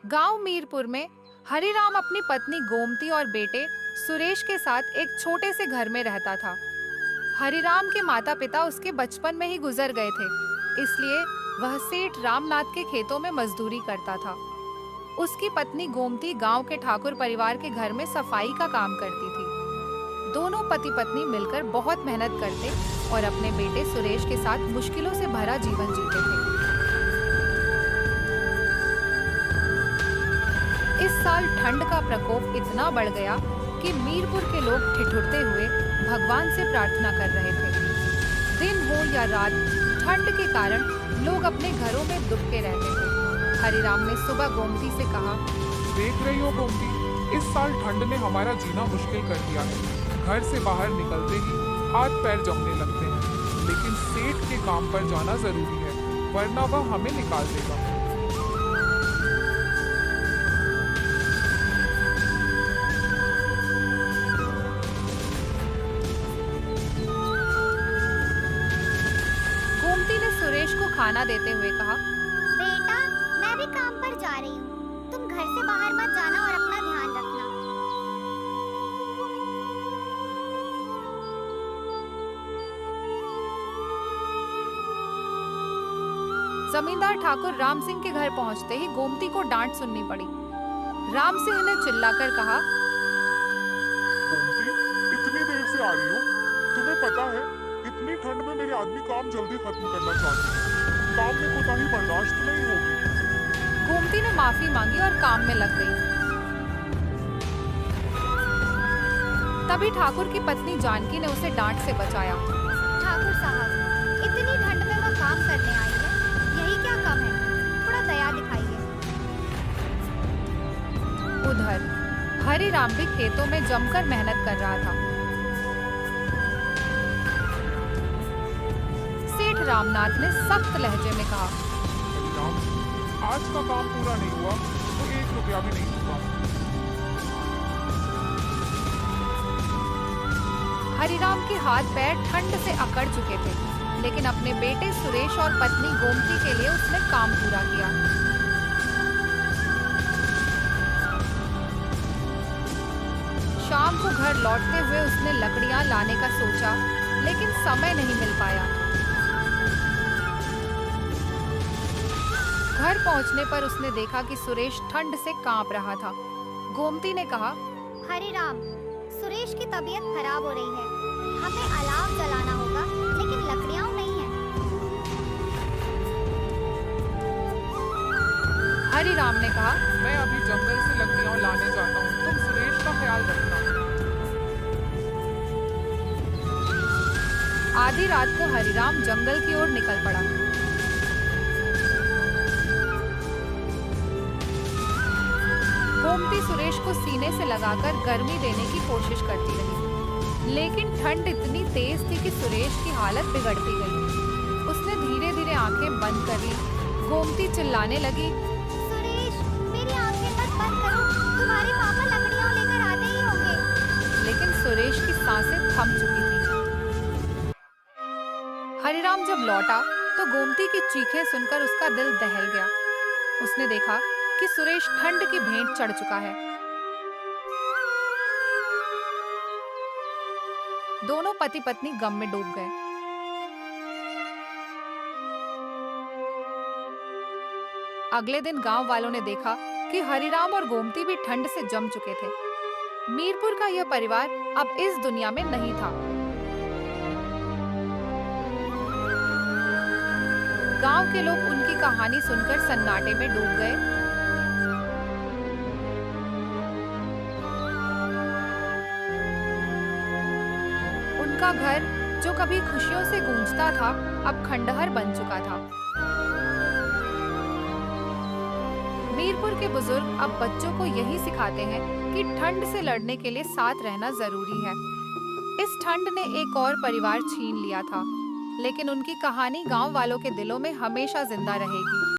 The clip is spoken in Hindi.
गांव मीरपुर में हरिराम अपनी पत्नी गोमती और बेटे सुरेश के साथ एक छोटे से घर में रहता था। हरिराम के माता पिता उसके बचपन में ही गुजर गए थे, इसलिए वह सेठ रामनाथ के खेतों में मजदूरी करता था। उसकी पत्नी गोमती गांव के ठाकुर परिवार के घर में सफाई का काम करती थी। दोनों पति पत्नी मिलकर बहुत मेहनत करते और अपने बेटे सुरेश के साथ मुश्किलों से भरा जीवन जीते थे। इस साल ठंड का प्रकोप इतना बढ़ गया कि मीरपुर के लोग ठिठुरते हुए भगवान से प्रार्थना कर रहे थे। दिन हो या रात, ठंड के कारण लोग अपने घरों में दुबके रहते थे। हरिराम ने सुबह गोमती से कहा, देख रही हो गोमती, इस साल ठंड ने हमारा जीना मुश्किल कर दिया है। घर से बाहर निकलते ही हाथ पैर जमने लगते हैं, लेकिन सेठ के काम पर जाना जरूरी है, वरना वह हमें निकाल देगा। गोमती ने सुरेश को खाना देते हुए कहा, बेटा, मैं भी काम पर जा रही हूँ। तुम घर से बाहर मत जाना और अपना ध्यान रखना। जमींदार ठाकुर राम सिंह के घर पहुंचते ही गोमती को डांट सुननी पड़ी। राम सिंह ने चिल्लाकर कहा, गोमती, इतनी देर से आ रही हो? तुम्हें पता है, इतनी ठंड में मेरे आदमी काम जल्दी खत्म करना चाहते हैं। काम में कोताही बर्दाश्त नहीं होगी। गोमती ने माफी मांगी और काम में लग गई। तभी ठाकुर की पत्नी जानकी ने उसे डांट से बचाया। ठाकुर साहब, इतनी ठंड में वो काम करने आई है, यही क्या कम है? थोड़ा दया दिखाइए। उधर हरिराम भी खेतों में जमकर मेहनत कर रहा था। सेठ रामनाथ ने सख्त लहजे में कहा, हरिराम, आज का काम पूरा नहीं हुआ तो 1 रुपया भी नहीं दूंगा। हरिराम के हाथ पैर ठंड से अकड़ चुके थे, लेकिन अपने बेटे सुरेश और पत्नी गोमती के लिए उसने काम पूरा किया। शाम को घर लौटते हुए उसने लकड़ियां लाने का सोचा, लेकिन समय नहीं मिल पाया। घर पहुंचने पर उसने देखा कि सुरेश ठंड से कांप रहा था। गोमती ने कहा, हरिराम, सुरेश की तबीयत खराब हो रही है। हमें अलाव जलाना होगा, लेकिन लकड़ियां नहीं है। हरिराम ने कहा, मैं अभी जंगल से लकड़ियां लाने जाता हूँ, तुम सुरेश का ख्याल रखना। आधी रात को हरिराम जंगल की ओर निकल पड़ा। गोमती सुरेश को सीने से लगाकर गर्मी देने की कोशिश करती रही, लेकिन ठंड इतनी तेज थी कि सुरेश की हालत बिगड़ती गई। उसने धीरे धीरे आंखें बंद कर ली। गोमती चिल्लाने लगी, सुरेश, मेरी आंखें मत बंद करो, तुम्हारे पापा लकड़ियां लेकर आते ही होंगे। लेकिन सुरेश की सांसें थम चुकी थी। हरिराम जब लौटा तो गोमती की चीखें सुनकर उसका दिल दहल गया। उसने देखा कि सुरेश ठंड की भेंट चढ़ चुका है। दोनों पति पत्नी गम में डूब गए। अगले दिन गांव वालों ने देखा कि हरिराम और गोमती भी ठंड से जम चुके थे। मीरपुर का यह परिवार अब इस दुनिया में नहीं था। गांव के लोग उनकी कहानी सुनकर सन्नाटे में डूब गए। उनका घर, जो कभी खुशियों से गूंजता था, अब खंडहर बन चुका था। मीरपुर के बुजुर्ग अब बच्चों को यही सिखाते हैं कि ठंड से लड़ने के लिए साथ रहना जरूरी है। इस ठंड ने एक और परिवार छीन लिया था, लेकिन उनकी कहानी गांव वालों के दिलों में हमेशा जिंदा रहेगी।